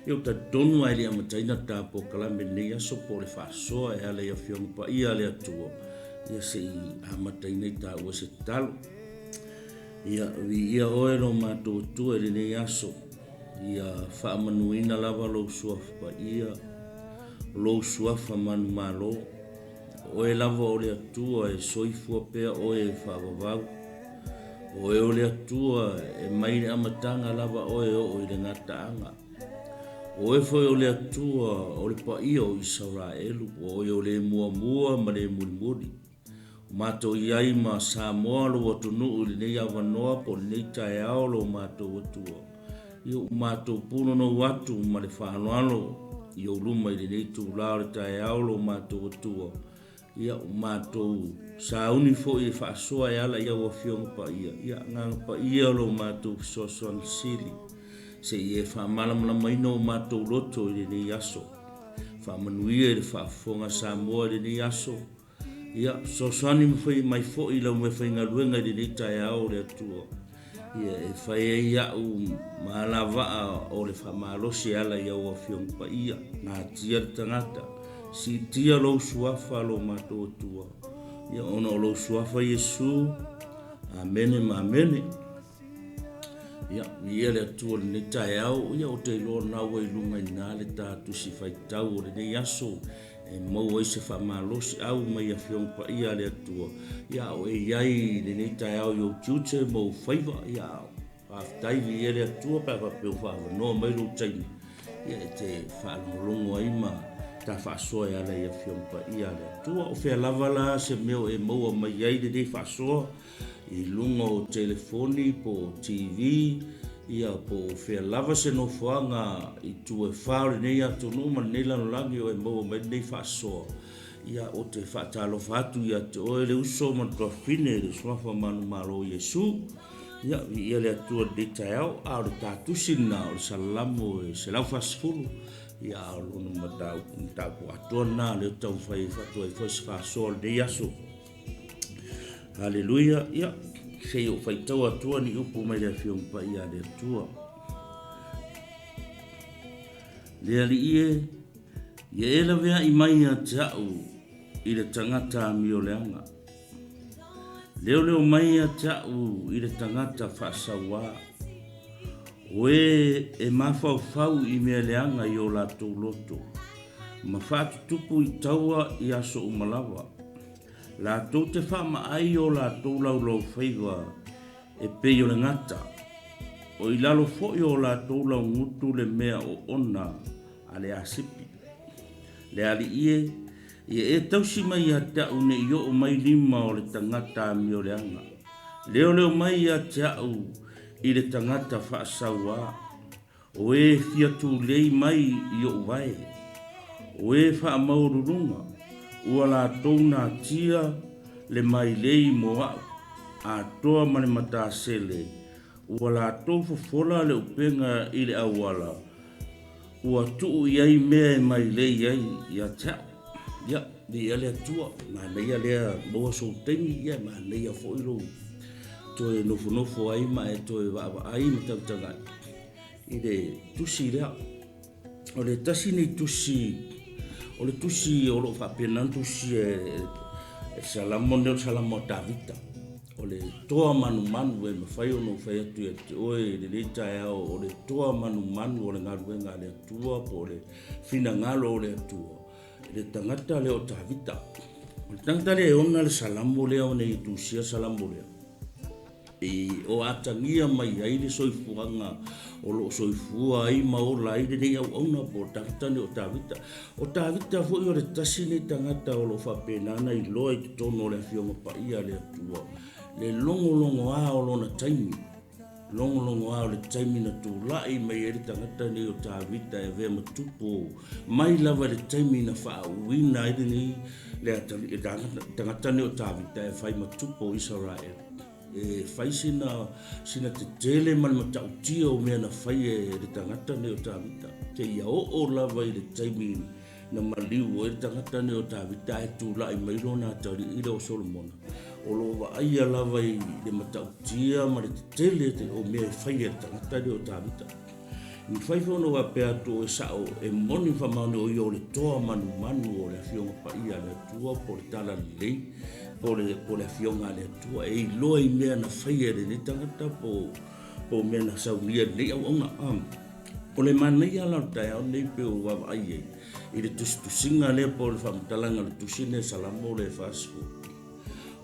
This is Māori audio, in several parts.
Eu ta tonu ai le amataina ta po kalame nei aso po le whaasoa e ale ia whiong pa ia le atua. Ia se i amataina i ta ua se talo. Ia oe lo mātou tua le nei aso. Ia whaamanuina lava lo suafa pa ia. Lo suafa manu malo. Oe lava o le atua e soifua pea oe e whaavavau. Oe o le atua e maine amatanga lava oe o i le ngataanga. O e foi o le atua o le paia o Israelu, o e o le mua ma le mulimuli. O mātou iai ma Samoa lo watunu le nei awanoa po le nei tae ao lo mātou atua. I o mātou puno no watu ma le whaanoalo i o luma i le nei tūlao le tae ao lo mātou atua. Ia o mātou sa uni fo i whaasoa e ala ia wa fionga paia. Ia nganga paia lo mātou fisosoan sili. Se ie whaamalamala maino o mātou loto i le aso. Whaamanuia i le whaafonga Samoa i le aso. Ia, sosani mai fo i lau me whainga luenga i le tae ao le atua. Ia, e whai e iau maalawaa o le whaamalosi ala i au a whiong pa ia. Ngā tia le tangata. Si tia lo suafa lo mātou atua. Ia, ona o lo suafa Yesu. Amene ma amene. Ia, ia le atua le nei tae au, ia o te ilo na ua ilunga i nā le tātu si whaitau o le nei aso, e maua i se whamalosi au mai a whiong pa ia le atua. Ia o e iai le nei tae au i o tiute mau whaiva, ia o whaafutaivi ia le atua, pa peo whaavanoa mai lo taimi. Ia e te whaalongolongo ai ma ta whaasoa ia le ia whiong pa ia le atua. O whea lavala se meo e maua mai iai le nei whaasoa, i lunga o telefoni, po TV, ia po whea lava se no whanga i tue whaore nei atu numa nei lanolangi o e maua mai nei whaasoa. Ia o te whaatalo whatu ia te oe le uso man tua whine le swafa manu malo Yesu. Ia le atua de tae au, a o le tātusina o le salamo e se lau whasfulu. Ia o lona matau po atua nā le tau whai whatua i whais whaasoa le nei aso. Haleluia, ia, sei o whaitau atua ni upu mai le whiong pa ia le atua. Le ali ie e la vea i mai a te au i le tangata mi o leanga. Leo mai a te au i le tangata whaasawa. Oe e mawhau i mea leanga i o la tau loto. Ma whaatu tupu i taua i aso umalawa. La tau te whaama ai o la tau lau whaiva e pei o le ngata. O i lalo fōi o la tau lau ngutu le mea o ona a le asipi. Le ali ie e tausi mai a tau ne i o mai lima o le tangata mi o le anga. Leo mai a tau i le tangata whaasawa. O e fiatu lei mai i o vai. O e wha maururunga. Ua la tōna tia le mai lei moa a toa mane mata sele. Ua la tō fofola le upenga i le awala. Ua tuu iai mea mai lei ai ia tau. Ia, li ale atua. Ma leia lea moa so tengi ia ma leia foilo. Toe nofo ai ma e toe waba ai ma tautagai. I le tusi lea. O le tasi ni tusi. O le tusi o lo whapenan tusi e salamo neo salamo Davita. O le toa manu e mawhai ono whai atu e te oe le leita e ao o le toa manu o le ngaruenga le atua po le whina ngalo o le atua. Le tangata leo Davita. O le tangata leo ona le salamo leo ne i tusia salamo leo. O atangia mai ai le soifuanga o lo soifua ai maola ai nei au auna po taritane o Davita. O Davita foi o le tasi nei tangata o lo whapenana i loa i tono le whionga pa ia le atua. Le longo a o lona taimi. Longo a o le taimi na tūlai mai e le tangata nei o Davita e vea matupo. Mai lava le taimi na whaauina i nei le tangata nei o Davita e whai matupo Israel. fai sina te tele man matautia o mea na fai le tangata ne o tavita. Te ia o lava i le taimi na maliu o le tangata ne o tavita e tūla i mailo na tauri i o Solomona. O lo wa aia lava i le matautia ma le tele o mea fai le tangata ne o tavita. Ni fai fono wa pe atu e sao e moni fa maune o i o le toa manu o le afionga pa ia le tua po le tala lei. Po le afionga le tua e loa i mea na fai e le tangata po mea na saulia le au ona o le manai ala tai au nei pe o wa ai i le tusinga le po le whamatalanga le tusine salamo le fast food.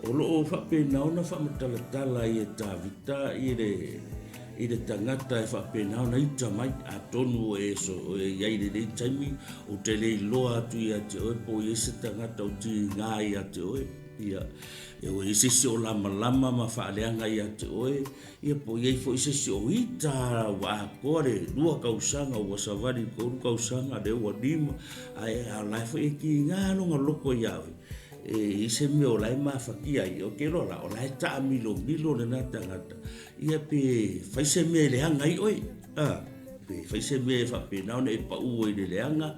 O lo o whapena ona whamatalatala i e tawita i le tangata e whapena ona i tamai a tonu e so o e iai le taimi o te le loa atu i a te oe po i se tangata o ti ngā i a te oe. Ia e o isisi o lama ma whaaleanga i a te oe. Ia po iei fo isisi o ita wa kore lua kausanga o wasavari koru kausanga le ua lima. Ai a laifo e ki ngā longa loko i awe. E ise me o lai mawhakia i o ke rola o lai taa milo le nā tangata. Ia pe whaise me le hanga i oe. Pe whaise me whapena ona e pa ua i le leanga.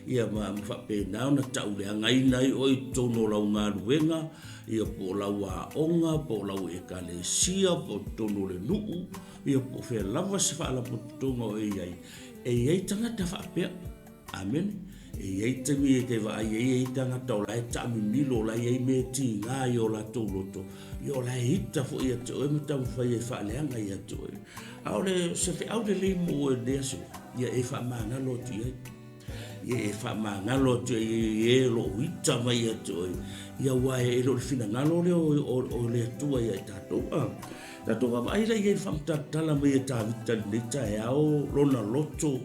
Ia ma whapena ona tau le hanga i nai oe tono lau ngā ruenga. Ia po lau a onga, po lau e kalesia, po tono le nuu. Ia po whea lava se whaala po tonga o e iai. E iai tangata whapea. Amen. E iei tangi e te wa e iei tangata o lai taami milo, lai ei me ti ngā i o la tōloto. I o lai hita fo i a te oe me tamu whai e whaaleanga i a te oe. Aore, se whi au le limo o e leaso, ia e wha māngalo tu iei. Ia e wha māngalo tu iei e lo hita mai a te oe. Ia wae e lo le whina ngalo le o le atua i a tātou. Tātou wa aira iei whamtatala mai e tāwita ni ta e ao lona loto.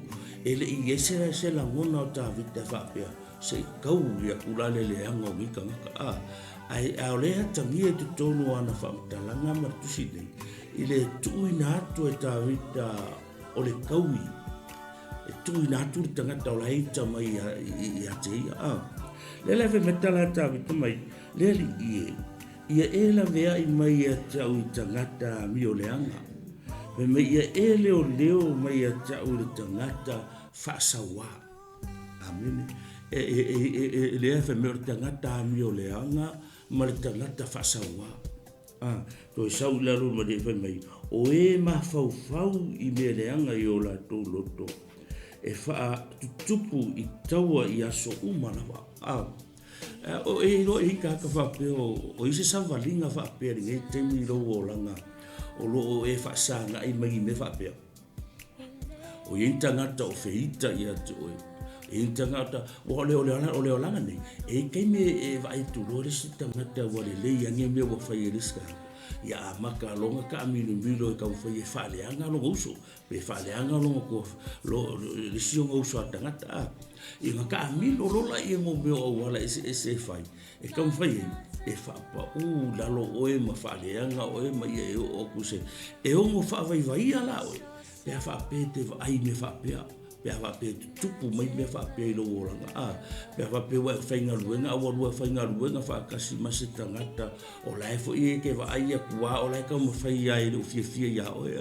E le i esera se la ngona o tāwita whapea. Se kau ia kulale le anga o mika ngaka. Ai ao lea tangia te tono ana whamtalanga matusi nei. I le tui na atu e tāwita o le kaui. E tui na atu le tangata o la eita mai i a te ia. Le lewe metala tāwita mai. Le li ie. Ia e la vea i mai a tau i tangata mi o le anga. Me me ia e leo mai a tau le tangata whaasawa. Amen. E lea wha me o le tangata mi o le anga, ma le tangata whaasawa. Toi sau laro ma le wha mai. O e ma fau i me le anga i o la tō loto. E wha tutupu i taua i aso umanawa. O e ro e ka whapeo, o ise savalinga whapea ringe temi ro o langa. O lo e whaasanga i mai me whapea. O i tangata o whiita i atu oe. I tangata, o leo langa nei. E kei me e vai tu lore si tangata wale lei ange me wa whai e riska. Ia a maka longa ka aminu milo e kau whai e whaaleanga longa uso. Pe whaaleanga longa ko risio nga uso a tangata. I nga ka amilo lola i mo meo au wala e se whai. E kau whai e whaapa lalo oe ma whaaleanga oe ma ia e o kuse. E o mo whaavai ala oe. Pea whaape te ai me whaapea. Pea whaape tupu mai me whaapea i lo oranga. Pea whaape wai whainga ruenga, awa rua whainga ruenga whaakasi masi tangata. O lai fo i e ke ai a kua, o lai ka ma whai ai le ufia ia oe.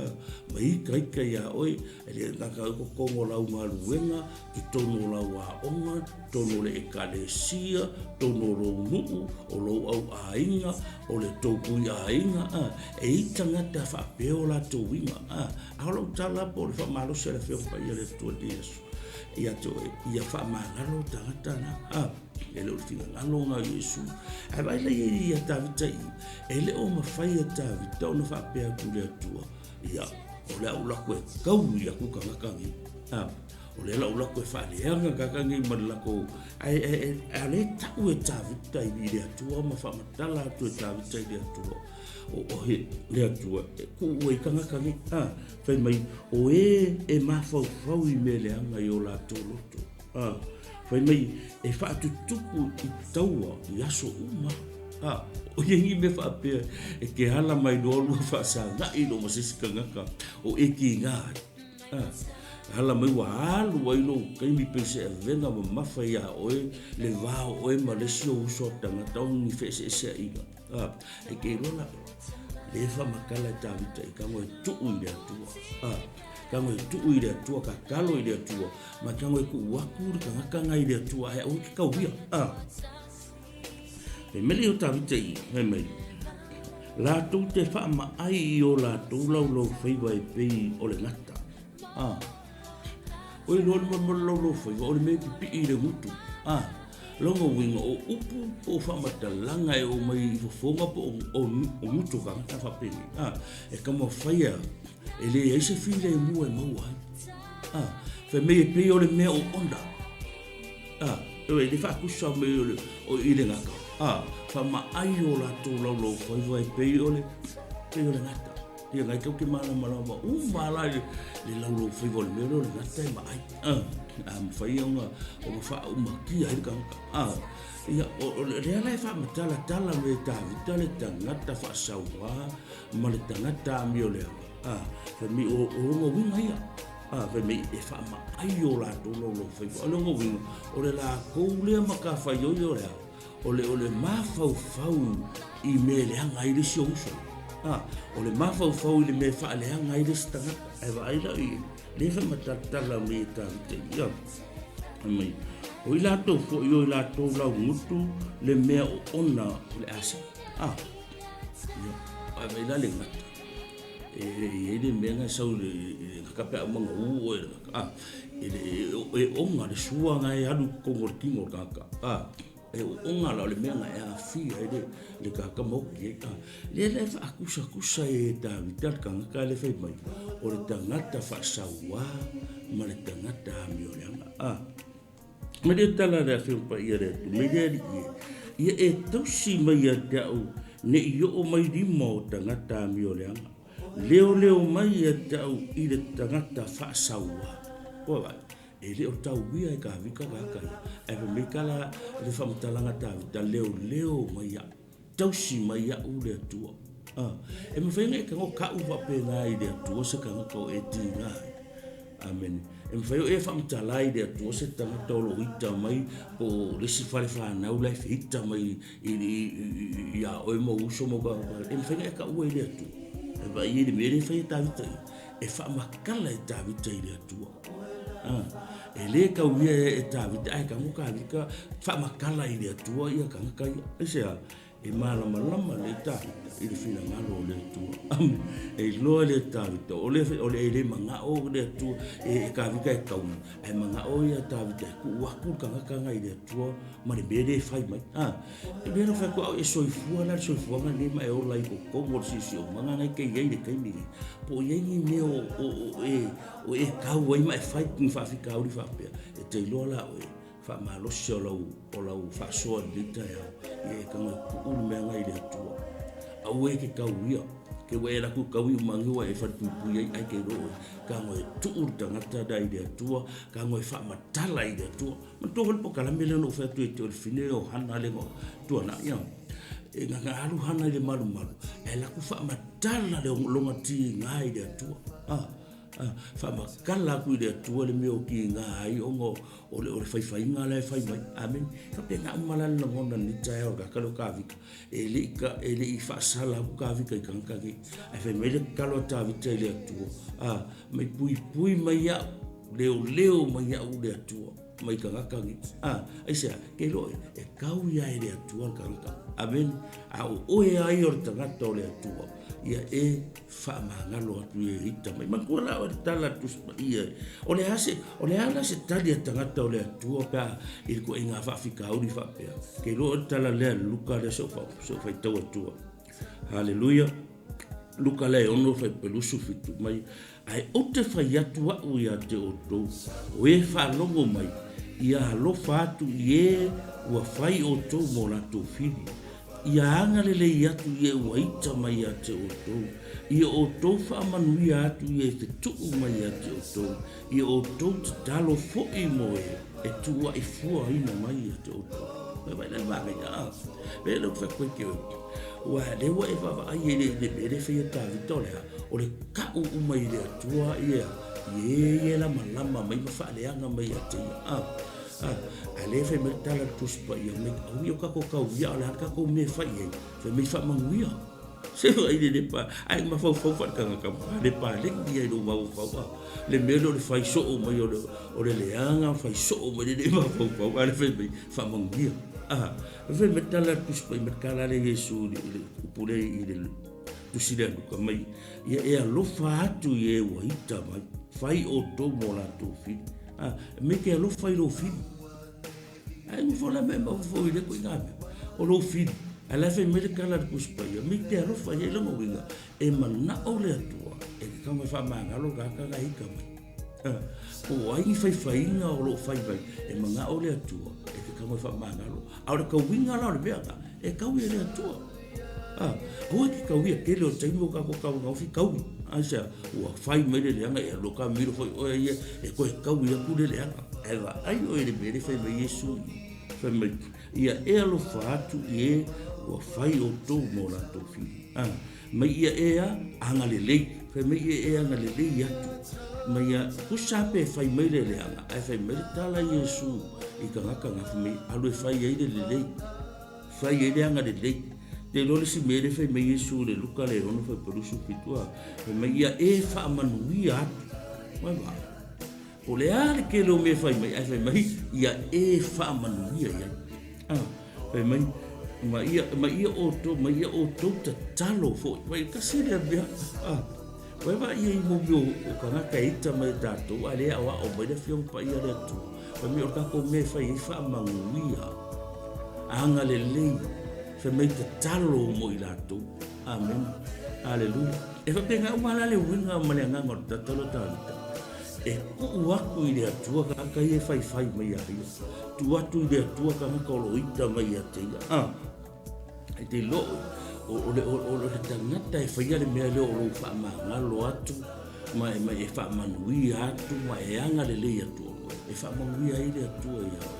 Ma ika ia oe. E le ngaka uko kongo lau ngā ruenga, ki tono lau a onga, tono le ekalesia, tono lo nuu, o lo au a inga, o le tōpui a inga. E i tangata whaape o la tō winga. Aolo tala po le whamalo se le whiopa ia le tua Yesu. Ia toe, ia whamangalo tangata na. E leo whina ngalo ngā Yesu. E vai la ia tāwita i. E leo mawhai a tāwita o na whapea ku le atua. Ia, o le au lako e kau ia kuka ngakangi. O le lau lako e whaaleanga kakangi malako. A le tau e tāwita i le atua ma whamatala atu e tāwita i le atua. O he le atua ku ue kangakangi whai mai o e mawhau i me le anga i o la tōloto whai mai e whaatutupu i taua i aso uma o yengi me whaapea e ke hala mai noa whaasa ngai no masisi kangaka o e ki ngā hala mai wa alu ai no kaimi pese e venga ma mawhai a oe le vāo oe ma lesio uso tangata o ni whese e sea inga e ke rola le fa makala tavita I kango e tuu I le atua. Kango e tuu I le atua, ka kalo I le atua, ma kango e ku waku ka ngakanga I le atua, ai au ki kauhia. E mele o tavita I, he mei. Lātou te wha ma ai o lātou lau whaiwa e pei o le ngata. Oi lori ma lau whaiwa, o le me pipi I le ngutu. Longo winga o upu o whamatalanga e o mai I whafonga po o ngutu ka ngata whapeni. E kama whaia, e le eise while e mua e maua ai. Whai me e pei o le mea o onda. E le whakusa me o I le ngaka. Whama ai o lātou lau whaiwa e pei o le ngata. Ia ngai kau ke mana malawa, mala le lau whaiwa le mea o le ngata e ma ai. Mwhaianga o mwha umakia I kanka. Ia o le rea lai wha matala tala me tāwita le tangata wha saua, ma le tangata mi o lea. Whai mi o rongo winga ia. Whai mi e wha ma ai o lātou lau whaiwa. O rongo winga, o le la koulea maka whai o lea. O le mafau I me leanga I le sionso. O le mafau I le me wha leanga I le stangata. E wa aila I le wha matatala me tāwita ia. Mai, o I lātou fo I o I lātou lau ngutu le mea o ona le asa. Ia, mai la le ngata. E le mea ngai sau le kakapea manga uu e onga le sua ngai alu kongortingo kaka. E onga la le mea ngai a fia le kakamoki. Le fa akusa e tāwita kangaka le whai mai. O le tangata whaasaua ma le tangata amioleanga. Ma le tala rea whimpa ia rea tu. Me rea li ia e tausi mai a te au ne I o mai rima o tangata amioleanga. Leo mai a te au I le tangata whaasaua. Oa vai. E leo tau wia e ka vika kakai. E me kala le whamatalanga tāwita leo mai a. Tausi mai a u le atua. E me whainga e kango ka uwa pe ngā I le atua se kango e ti ngāi. Amen. E me whaio e whamatala I le atua se tangata o lo hita mai po lesi whare whanau lai whita mai I a oe mo uso mo kaka. E me whainga e ka ua I le atua. E vai I le mere whai tāwita I. E whamakala e tāwita I le atua. E le ka uia e tāwita ai kango ka vika whamakala I le atua ia kangaka ia. E sea, e malama le tāwita I le whina ngalo o le atua. E loa le tāwita, o le e le manga o le atua, e ka vika e kauna. E manga o ia tāwita, ku waku kangaka I le atua, ma le mere whai mai. E mera whai kua e soifua na soifua nga ne mai o lai ko kongo sisi o manga ngai kei ei le kei miri. Po iei me o e kau ai mai whai king whawhika auri whapea. E te iloa la o e wha malosi o lau whasoa lita e e kanga kuuru mea ngai le atua. Au e ke kau ia, ke wea laku kau I umangiwa e whatupui ai ke roe. Ka ngoe tuur tangata da I le atua, ka ngoe whamatala I le atua. Ma tō halipo kalamele no whatu e te o le whine o hana le ngo tua na ia. E ngā alu hana I le malu. E laku whamatala le longa ti ngā I le atua. Whamakala kui le atua le meo ki ngā ai ongo o le whaiwhai ngā lai whai mai. Amen. Ka pe ngā umalala na ngona ni tae o kakalo kāwika. E le I whaasala ku kāwika I kankake. E whai mele kalo tāwita I le atua. Mai pui mai au. Leo mai au le atua. Mai kangakangi. Aisea, ke loe, e kau ia I le atua kankaka. Amen. Au oe ai o le tangata o le atua. Ia e whaamangalo atu e hita mai. Makua la o le tala tuspa ia. O le ala se tali a tangata o le atua ka I ko inga whawhika auri whapea. Ke lo o tala lea luka le so whai tau atua. Hallelujah. Luka le ono whai pelusu fitu mai. Ai o te whai atu au ia te o tau. O e whalongo mai. Ia alofa atu I e ua whai o tau mo la tō whiri. Ia anga lele I atu I e waita mai a te o tau. Ia o tau whaamanui atu I e te tuu mai a te o tau. Ia o tau te talo fo'i mo e tua I fua ina mai a te o tau. Vai le vai a. Ve lo fa koe ke. Wa le wa e va ai le fe ta vitolea. O le ka u mai le tua ia. Ye la malama mai fa le anga mai a te. Ale fe me tala tuspa ia me o ka ko ka ia la ka ko me fa ia. Fe me fa manguia. se ai le pa ai ma fa fa ka le pa le dia do ma fa le melo le fai so o mai o le anga fai so o mai le ma fa le fa mangia ve metala pus pa merkala le Yesu le pule le tu sile ka mai ia lo fa atu ye wa ita mai fai o to mo la tu fi me ke lo fai lo fi ai mo fa la me ma fo ile ko ngame o lo fi ala fe me kala pus pa ya me ke lo fai le mo winga e mana o le atua e ka me fa manga lo ka ika mai o ai fai nga o lo fai vai e manga o le atua e ka me fa manga lo a ka winga la le bega e ka wi le atua o ki ka wi ke le o taimo ka nga fi ka wi asa o fai me le nga e lo ka miro foi o e ko ka wi ku le nga e va ai o le bere fai me Yesu fai me ia e lo fatu e o fai o to mo la to fi ma ia e anga le fai me e anga le ia ma ia ku sape fai me le anga ai fai me tala Yesu i ka ngaka nga fi me alu fai ai le fai ai anga le te lole si mere fai me Yesu le luka le rono fai perusu pitua ma ia e fa manuia ma va o le ale ke lo me fai me ai fai mai ia e fa manuia ia fai mai ma ia o to ta talo fo mai ka se le bia Wai va ia mo bio o kanga kaita mai tato ale awa o mai le fiong pa ia le tu. Wai mi o ka ko me fa i fa manguia. Anga le lei fa mai te talo mo i lato. Amen. Hallelujah. E fa penga umala le winga male nga ngor tatalo tanta. E ku waku i le atua ka ia fai mai ia. Tu watu i le atua ka ko lo ita mai ia te. E te lo o le tangata e whaia le mea leo o lo wha ngalo atu ma e wha manui atu ma e anga le lei atu e wha manui ai le atu e au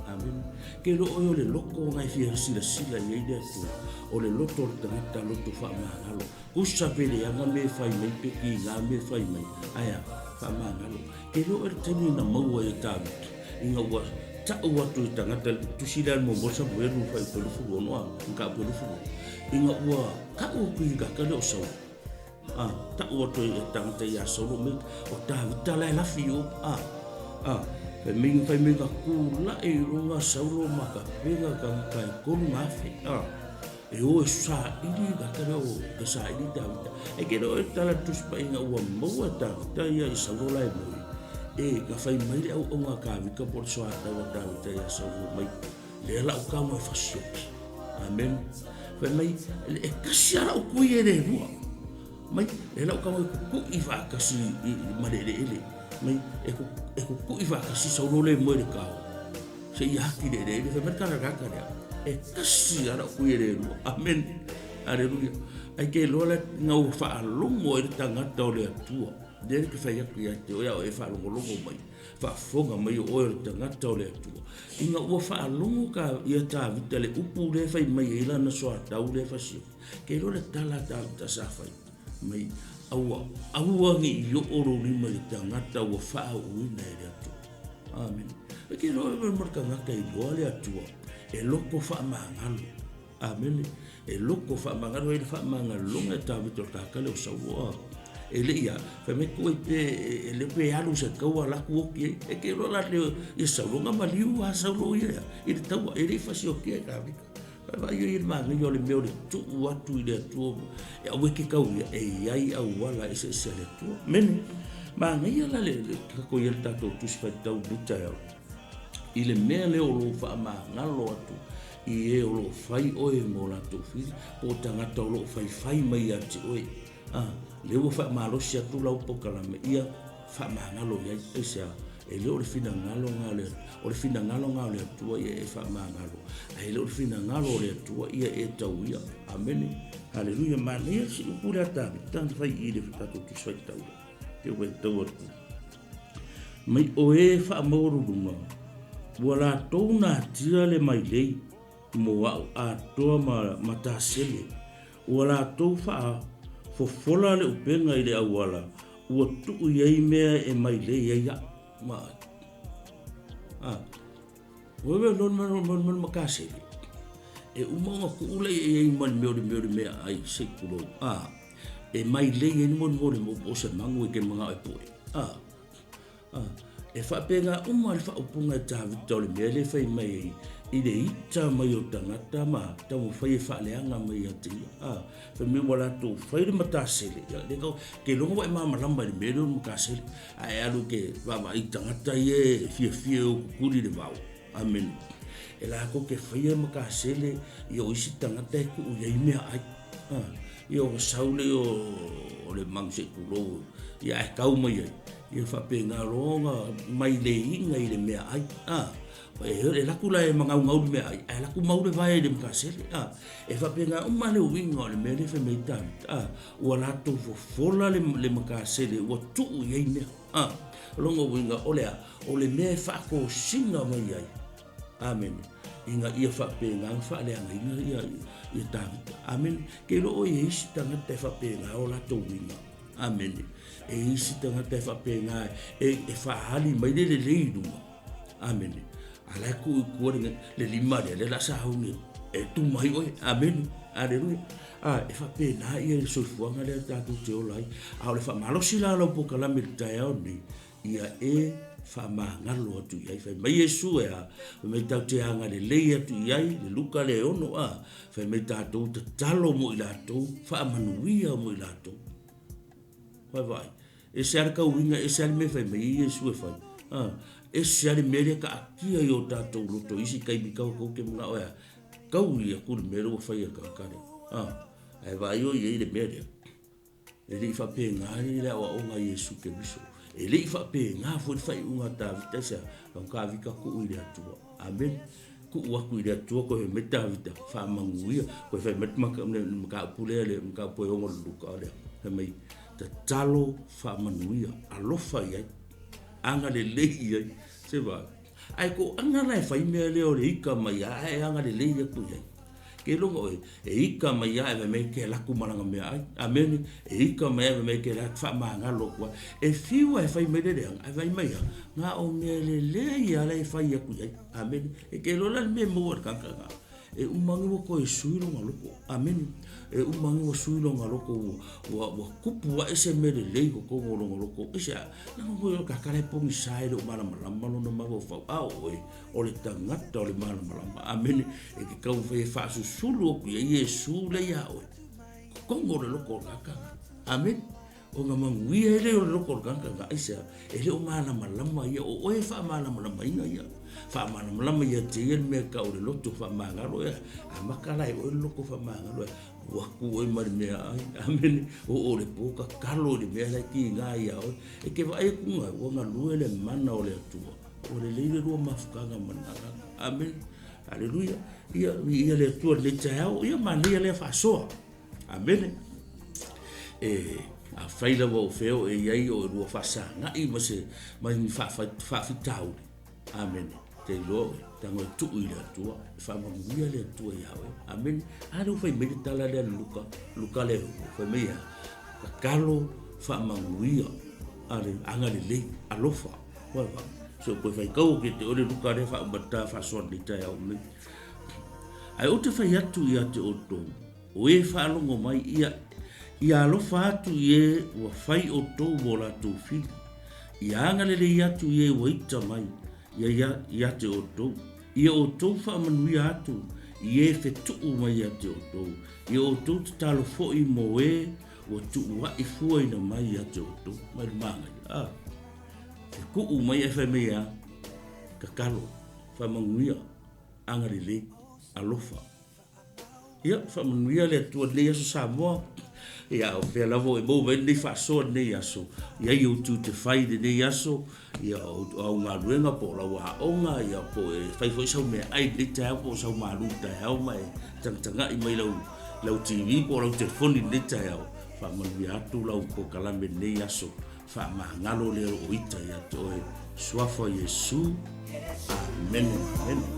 amen ke lo o le loko ngai fia sila i le atu o le loto le tangata loto wha ngalo kusa pele anga me whai mai peki ngā me whai mai aia wha ngalo ke lo e tani na maua e tāwiki inga ua ta'u atu i tangata tusila mo bosa bueru whai pelufu onoa nka pelufu inga ua ka o kui ka ka lo so ta o to e tang te ya so me o ta vita la la fio pe mi ka ku la e runga so lo ma ka pega ka ka ko ma fe e o sa ini ka ka o ka sa ini ta e ke lo ta la tus pa inga ua mo ta ya so lo la e ka fai mai le o nga ka vi ka por so ta ya so mai le la o ka mo fa so amen Fai mai, e kasi ara o kui e re rua. Mai, e lau ka mai ku i whakasi marere ele. Mai, e ku i whakasi sauro le moe le kao. Se i haki le ele, fai merkara raka rea. E kasi ara o kui e re rua. Amen. Aleluia. Ai ke loa le ngau whaalongo e le tangata o le atua. Dere ke whai aku i ate oia o e whaalongolongo mai. Whaafonga mai o e le tangata o le atua. Inga ua whaalongo ka ia tā vita le upu le whai mai e lana soa tau le whasio. Ke lo le tala tā vita sa whai. Mai aua ngi i o oro rima le tangata ua whaa uina e le atua. Amen. E ke lo e marka ngaka i loa le atua. E loko wha maangalo. Amen. E loko wha maangalo e le wha maangalo e tā vita o kakale o saua. E le ia, fa me koe pe le pe alu se kaua la kuoki e ke lo la le e saulonga maliu a saulo ia e le taua e le fasi o kia ka vika va io il ma io le meo le tu watu i le tu e au ke kau e iai au wala e se le tu meni ma ngai la le ka ko ia tato tu se fa tau buta i le mea le o lo fa ma ngalo atu i e o lo fai o e mo la tu fi o tangata o lo fai mai ati oi le o fa malo sia tu la poka la me ia fa mangalo ia esa e le o fina ngalo ngale o fina ngalo ngale tu ia e fa mangalo ai le o fina ngalo le tu ia e tau ia amen haleluia mania si pura ta tan fai i le fa tu so tau te o tau mai o e fa moru dunga wala tona tira le mai le mo a to ma ta sele wala to fa fo fola le upenga i le awala ua tuu iei mea e mai le iei ma wewe non makasele e umonga ku ule e man me ai se kulo e mai le e mo o se mangu e ke manga e poi e fa penga le fa upunga ta vitole me le fa mai i le ita mai o tangata ma ta mo fa e fa le anga mai ati fa me wala to fa le mata sele ya le ko ke longo e mama lamba le me mo ka sele ai alu ke va i tangata ye fie o kuli le vau amen e la ko ke fa ye mo ka sele yo isi tangata ku ye me ai yo saule o le mangse kulo ya e kau mai ia fa penga longa mai le inga i le mea ai e la kula e manga ngau me ai e la ku mau le vai le mkasele e fa penga le winga le me le fe me tan o la to fola le mkasele o tu ye me longa winga o le me fa ko singa mai ai amen inga ia fa penga fa le anga inga ia tan amen ke lo o ye tanga te fa penga o la to winga amen e isi tanga te fa penga e fa hali mai le leidu amen ala ku le lima le la sa hungi e tu mai oi amen aleluia e fa penga ia so fuanga le ta tu te olai le fa malo sila lo po kala me tai oni ia e fa mangalo atu ia fa mai Yesu me ta te anga le leia tu ia le luka le ono fa me ta tu te talo mo ila tu fa manuia mo ila tu vai e se ar ka winga e se ar me fa me Yesu e fa e se ar me le ka kia yo ta to lo to isi kai bi ka ko ke mga oya ka wi ku me lo fa ya ka ne ai vai yo ye le me le fa pe nga le wa o nga Yesu ke biso e le fa pe nga fo fa unga ta vita sa ka vi ka ku ile atu amen ku wa ku ile atu ko me ta vita fa manguia ko fa met ma ka pule le ka po yo mo lu ka le mai te talo fa manuia alofa ia anga le leia se va ai ko anga lai fa me le o le ika mai ai anga le leia ku ia ke longo e ika mai ai me ke la ku malanga me ai amen e ika mai me ke la fa manga lo kwa e fiwa e fa me le ai vai mai nga o me le leia lai fa ia ku ia amen e ke lo la me mo ka e umangi wo ko e suilo ngaloko amen e umangi wo suilo ngaloko wa kupu wa ese mere lei ko ngaloko ese na mo yo ka kale pongi sai do mala malo no mago fa o le tangata o le mala amen e ke kau fa su sulu ku ye Yesu le ya o kongo le loko ka amen o nga mangui ele o loko ka ese ele o mala ia o e fa mala ina ia fa mana ia te me ka o le loto fa mangalo amakala o loko fa mangalo wa ku o mar me amen o le poka kalo le me la ki nga ia o e ke vai ku nga o nga luele mana o le tu o le le ro mafukanga mana amen aleluia ia le tu le tau ia mania le fa so amen a faila wo feo e ia o ro fa sa nga i ma se ma fa fitau amen te lo tango tu ila tua fa ma muia le tua ia amen alo fa me tala le luka le fa me ia kalo fa ma muia ale anga le alofa wa so ko fa ko ke te ole luka le fa bata fa so di ta ia me ai o te fa ia tu ia te oto o e fa longo mai ia alofa tu ye wa fai o to bola tu fi ia anga le ia tu ye wa ita mai ia te oto ia oto fa manui atu ie fe tu mai ia te oto ia oto te talo fo i moe o tu wa i fua ina mai ia te oto mai manga ku mai e fa mea ka kalo fa manui anga le alofa ia fa manui le tu le so sa mo ia o fe lavo e bo vendi fa so ne ia so ia you tu te fai de ia so ia o nga ruenga po la wa onga ia po e fai foi so me ai de ta po so ma lu ta ha mai tanga i mai lau TV po lau telefoni de ta ha fa man via tu lau po kala me ne ia so fa ma ngalo le o ita ia to e swa fo Yesu amen amen